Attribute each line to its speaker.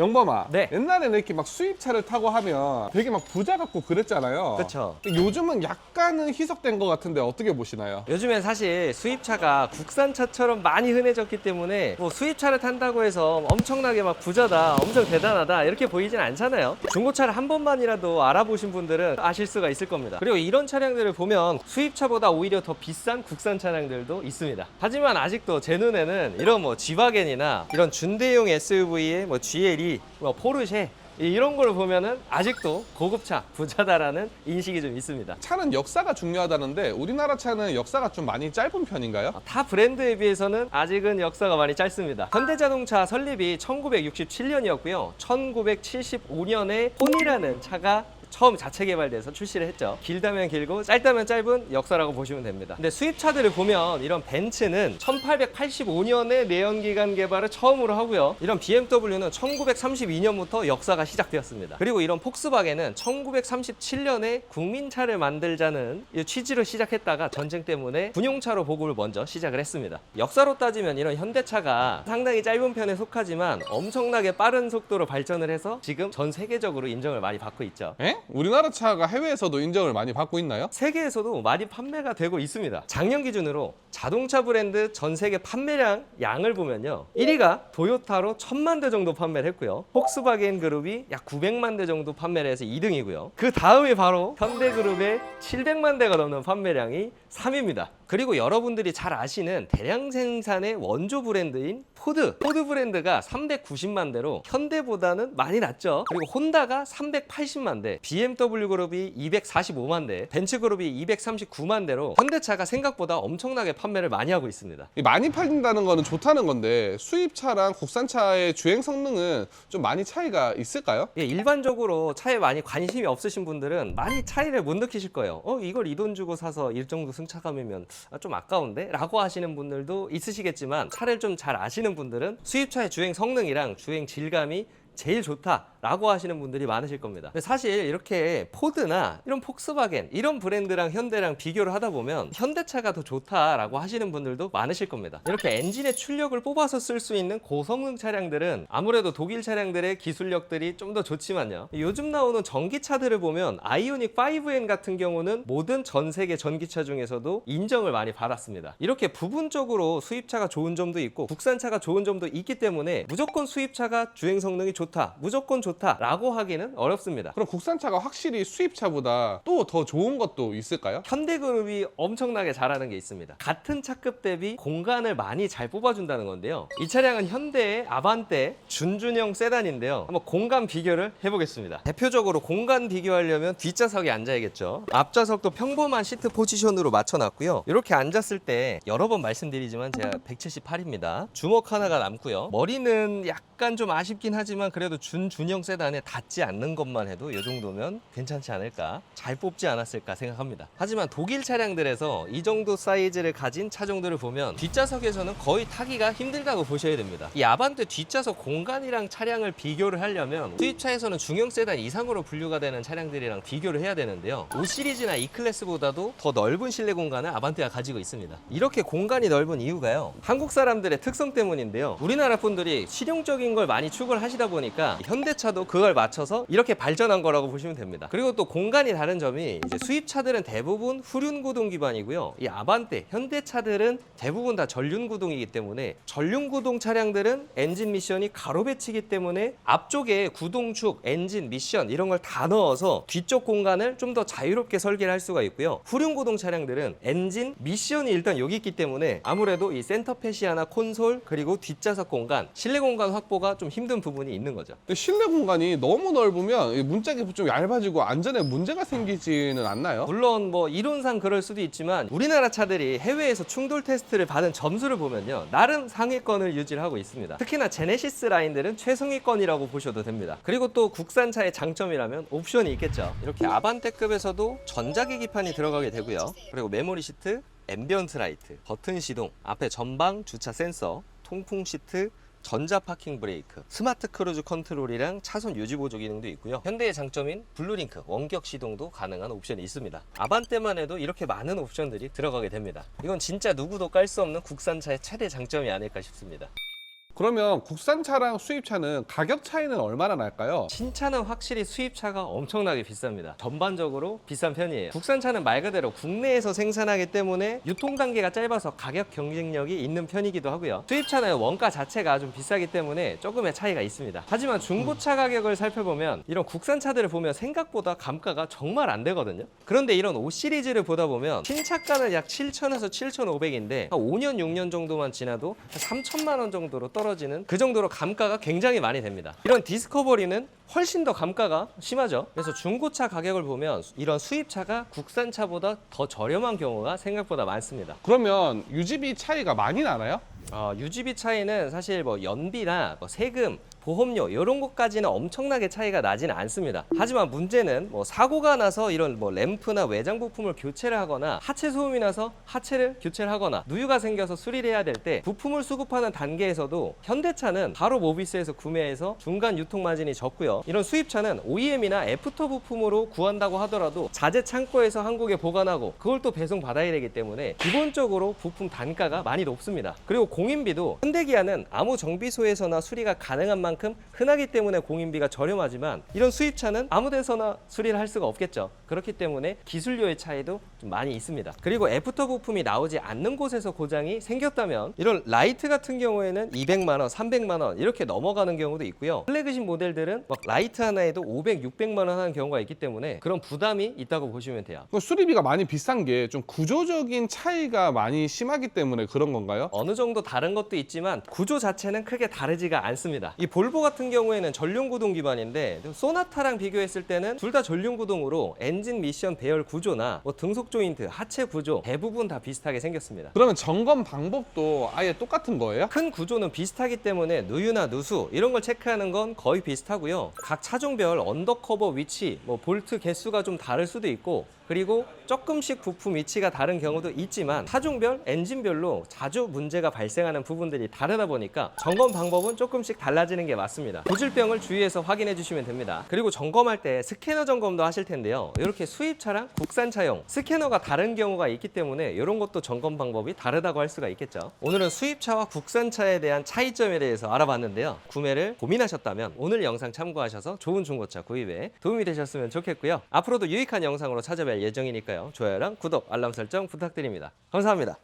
Speaker 1: 영범아,
Speaker 2: 네.
Speaker 1: 옛날에는 이렇게 막 수입차를 타고 하면 되게 막 부자 같고 그랬잖아요.
Speaker 2: 그쵸.
Speaker 1: 요즘은 약간은 희석된 것 같은데 어떻게 보시나요?
Speaker 2: 요즘엔 사실 수입차가 국산차처럼 많이 흔해졌기 때문에 뭐 수입차를 탄다고 해서 엄청나게 막 부자다, 엄청 대단하다 이렇게 보이진 않잖아요. 중고차를 한 번만이라도 알아보신 분들은 아실 수가 있을 겁니다. 그리고 이런 차량들을 보면 수입차보다 오히려 더 비싼 국산 차량들도 있습니다. 하지만 아직도 제 눈에는 이런 뭐 G와겐이나 이런 준대용 SUV의 뭐 GLE, 뭐 포르쉐 이런 걸 보면은 아직도 고급차, 부자다라는 인식이 좀 있습니다.
Speaker 1: 차는 역사가 중요하다는데 우리나라 차는 역사가 좀 많이 짧은 편인가요?
Speaker 2: 타 브랜드에 비해서는 아직은 역사가 많이 짧습니다. 현대자동차 설립이 1967년이었고요. 1975년에 폰이라는 차가 처음 자체 개발돼서 출시를 했죠. 길다면 길고 짧다면 짧은 역사라고 보시면 됩니다. 근데 수입차들을 보면 이런 벤츠는 1885년에 내연기관 개발을 처음으로 하고요. 이런 BMW는 1932년부터 역사가 시작되었습니다. 그리고 이런 폭스바겐은 1937년에 국민차를 만들자는 이 취지로 시작했다가 전쟁 때문에 군용차로 보급을 먼저 시작을 했습니다. 역사로 따지면 이런 현대차가 상당히 짧은 편에 속하지만 엄청나게 빠른 속도로 발전을 해서 지금 전 세계적으로 인정을 많이 받고 있죠.
Speaker 1: 에? 우리나라 차가 해외에서도 인정을 많이 받고 있나요?
Speaker 2: 세계에서도 많이 판매가 되고 있습니다. 작년 기준으로 자동차 브랜드 전 세계 판매량 양을 보면요. 1위가 도요타로 1000만 대 정도 판매를 했고요. 폭스바겐 그룹이 약 900만 대 정도 판매를 해서 2등이고요. 그 다음이 바로 현대그룹의 700만 대가 넘는 판매량이 3위입니다. 그리고 여러분들이 잘 아시는 대량 생산의 원조 브랜드인 포드 브랜드가 390만 대로 현대보다는 많이 낮죠. 그리고 혼다가 380만 대, BMW 그룹이 245만 대, 벤츠 그룹이 239만 대로 현대차가 생각보다 엄청나게 판매를 많이 하고 있습니다.
Speaker 1: 많이 팔린다는 거는 좋다는 건데 수입차랑 국산차의 주행 성능은 좀 많이 차이가 있을까요?
Speaker 2: 예, 일반적으로 차에 많이 관심이 없으신 분들은 많이 차이를 못 느끼실 거예요. 이걸 이 돈 주고 사서 이 정도 승차감이면 좀 아까운데? 라고 하시는 분들도 있으시겠지만 차를 좀 잘 아시는 분들은 수입차의 주행 성능이랑 주행 질감이 제일 좋다라고 하시는 분들이 많으실 겁니다. 근데 사실 이렇게 포드나 이런 폭스바겐 이런 브랜드랑 현대랑 비교를 하다 보면 현대차가 더 좋다라고 하시는 분들도 많으실 겁니다. 이렇게 엔진의 출력을 뽑아서 쓸 수 있는 고성능 차량들은 아무래도 독일 차량들의 기술력들이 좀 더 좋지만요. 요즘 나오는 전기차들을 보면 아이오닉 5N 같은 경우는 모든 전 세계 전기차 중에서도 인정을 많이 받았습니다. 이렇게 부분적으로 수입차가 좋은 점도 있고 국산차가 좋은 점도 있기 때문에 무조건 수입차가 주행 성능이 좋다, 무조건 좋다라고 하기는 어렵습니다.
Speaker 1: 그럼 국산차가 확실히 수입차보다 또 더 좋은 것도 있을까요?
Speaker 2: 현대그룹이 엄청나게 잘하는 게 있습니다. 같은 차급 대비 공간을 많이 잘 뽑아준다는 건데요. 이 차량은 현대의 아반떼 준준형 세단인데요. 한번 공간 비교를 해보겠습니다. 대표적으로 공간 비교하려면 뒷좌석에 앉아야겠죠. 앞좌석도 평범한 시트 포지션으로 맞춰놨고요. 이렇게 앉았을 때 여러 번 말씀드리지만 제가 178입니다. 주먹 하나가 남고요. 머리는 약간 좀 아쉽긴 하지만 그래도 준준형 세단에 닿지 않는 것만 해도 이 정도면 괜찮지 않을까, 잘 뽑지 않았을까 생각합니다. 하지만 독일 차량들에서 이 정도 사이즈를 가진 차종들을 보면 뒷좌석에서는 거의 타기가 힘들다고 보셔야 됩니다. 이 아반떼 뒷좌석 공간이랑 차량을 비교를 하려면 수입차에서는 중형 세단 이상으로 분류가 되는 차량들이랑 비교를 해야 되는데요. 5 시리즈나 E클래스보다도 더 넓은 실내 공간을 아반떼가 가지고 있습니다. 이렇게 공간이 넓은 이유가요, 한국 사람들의 특성 때문인데요. 우리나라 분들이 실용적인 걸 많이 추구를 하시다 보니까 현대차도 그걸 맞춰서 이렇게 발전한 거라고 보시면 됩니다. 그리고 또 공간이 다른 점이 이제 수입차들은 대부분 후륜구동 기반이고요. 이 아반떼, 현대차들은 대부분 다 전륜구동이기 때문에 전륜구동 차량들은 엔진 미션이 가로 배치기 때문에 앞쪽에 구동축, 엔진 미션 이런 걸 다 넣어서 뒤쪽 공간을 좀 더 자유롭게 설계를 할 수가 있고요. 후륜구동 차량들은 엔진 미션이 일단 여기 있기 때문에 아무래도 이 센터 패시아나 콘솔 그리고 뒷좌석 공간, 실내 공간 확보가 좀 힘든 부분이 있는 거죠.
Speaker 1: 근데 실내 공간이 너무 넓으면 이 문짝이 좀 얇아지고 안전에 문제가 생기지는 않나요?
Speaker 2: 물론 뭐 이론상 그럴 수도 있지만 우리나라 차들이 해외에서 충돌 테스트를 받은 점수를 보면요, 나름 상위권을 유지를 하고 있습니다. 특히나 제네시스 라인들은 최상위권이라고 보셔도 됩니다. 그리고 또 국산차의 장점이라면 옵션이 있겠죠. 이렇게 아반떼급에서도 전자계기판이 들어가게 되고요. 그리고 메모리 시트, 앰비언트 라이트, 버튼 시동, 앞에 전방 주차 센서, 통풍 시트, 전자 파킹 브레이크, 스마트 크루즈 컨트롤이랑 차선 유지 보조 기능도 있고요. 현대의 장점인 블루링크, 원격 시동도 가능한 옵션이 있습니다. 아반떼만 해도 이렇게 많은 옵션들이 들어가게 됩니다. 이건 진짜 누구도 깔 수 없는 국산차의 최대 장점이 아닐까 싶습니다.
Speaker 1: 그러면 국산차랑 수입차는 가격 차이는 얼마나 날까요?
Speaker 2: 신차는 확실히 수입차가 엄청나게 비쌉니다. 전반적으로 비싼 편이에요. 국산차는 말 그대로 국내에서 생산하기 때문에 유통 단계가 짧아서 가격 경쟁력이 있는 편이기도 하고요. 수입차는 원가 자체가 좀 비싸기 때문에 조금의 차이가 있습니다. 하지만 중고차 가격을 살펴보면 이런 국산차들을 보면 생각보다 감가가 정말 안 되거든요. 그런데 이런 5 시리즈를 보다 보면 신차가는 약 7,000에서 7,500인데 5년 6년 정도만 지나도 3천만 원 정도로 떨어지는 그 정도로 감가가 굉장히 많이 됩니다. 이런 디스커버리는 훨씬 더 감가가 심하죠. 그래서 중고차 가격을 보면 이런 수입차가 국산차보다 더 저렴한 경우가 생각보다 많습니다.
Speaker 1: 그러면 유지비 차이가 많이 나나요?
Speaker 2: 유지비 차이는 사실 뭐 연비나 뭐 세금, 보험료 이런 것까지는 엄청나게 차이가 나지는 않습니다. 하지만 문제는 뭐 사고가 나서 이런 뭐 램프나 외장 부품을 교체를 하거나 하체 소음이 나서 하체를 교체를 하거나 누유가 생겨서 수리를 해야 될 때 부품을 수급하는 단계에서도 현대차는 바로 모비스에서 구매해서 중간 유통 마진이 적고요. 이런 수입차는 OEM이나 애프터 부품으로 구한다고 하더라도 자재 창고에서 한국에 보관하고 그걸 또 배송 받아야 되기 때문에 기본적으로 부품 단가가 많이 높습니다. 그리고 공인비도 현대기아는 아무 정비소에서나 수리가 가능한 만큼 흔하기 때문에 공인비가 저렴하지만 이런 수입차는 아무 데서나 수리를 할 수가 없겠죠. 그렇기 때문에 기술료의 차이도 좀 많이 있습니다. 그리고 애프터 부품이 나오지 않는 곳에서 고장이 생겼다면 이런 라이트 같은 경우에는 200만 원, 300만 원 이렇게 넘어가는 경우도 있고요. 플래그십 모델들은 막 라이트 하나에도 500, 600만 원 하는 경우가 있기 때문에 그런 부담이 있다고 보시면 돼요.
Speaker 1: 그 수리비가 많이 비싼 게 좀 구조적인 차이가 많이 심하기 때문에 그런 건가요?
Speaker 2: 어느 정도 다른 것도 있지만 구조 자체는 크게 다르지가 않습니다. 이 볼보 같은 경우에는 전륜구동 기반인데 소나타랑 비교했을 때는 둘 다 전륜구동으로 엔진 미션 배열 구조나 뭐 등속 조인트, 하체 구조 대부분 다 비슷하게 생겼습니다.
Speaker 1: 그러면 점검 방법도 아예 똑같은 거예요?
Speaker 2: 큰 구조는 비슷하기 때문에 누유나 누수 이런 걸 체크하는 건 거의 비슷하고요. 각 차종별 언더커버 위치, 뭐 볼트 개수가 좀 다를 수도 있고 그리고 조금씩 부품 위치가 다른 경우도 있지만 차종별, 엔진별로 자주 문제가 발생하는 부분들이 다르다 보니까 점검 방법은 조금씩 달라지는 게 맞습니다. 고질병을 주의해서 확인해 주시면 됩니다. 그리고 점검할 때 스캐너 점검도 하실 텐데요. 이렇게 수입차랑 국산차용 스캐너가 다른 경우가 있기 때문에 이런 것도 점검 방법이 다르다고 할 수가 있겠죠. 오늘은 수입차와 국산차에 대한 차이점에 대해서 알아봤는데요. 구매를 고민하셨다면 오늘 영상 참고하셔서 좋은 중고차 구입에 도움이 되셨으면 좋겠고요. 앞으로도 유익한 영상으로 찾아뵐 예정이니까요. 좋아요랑 구독, 알람 설정 부탁드립니다. 감사합니다.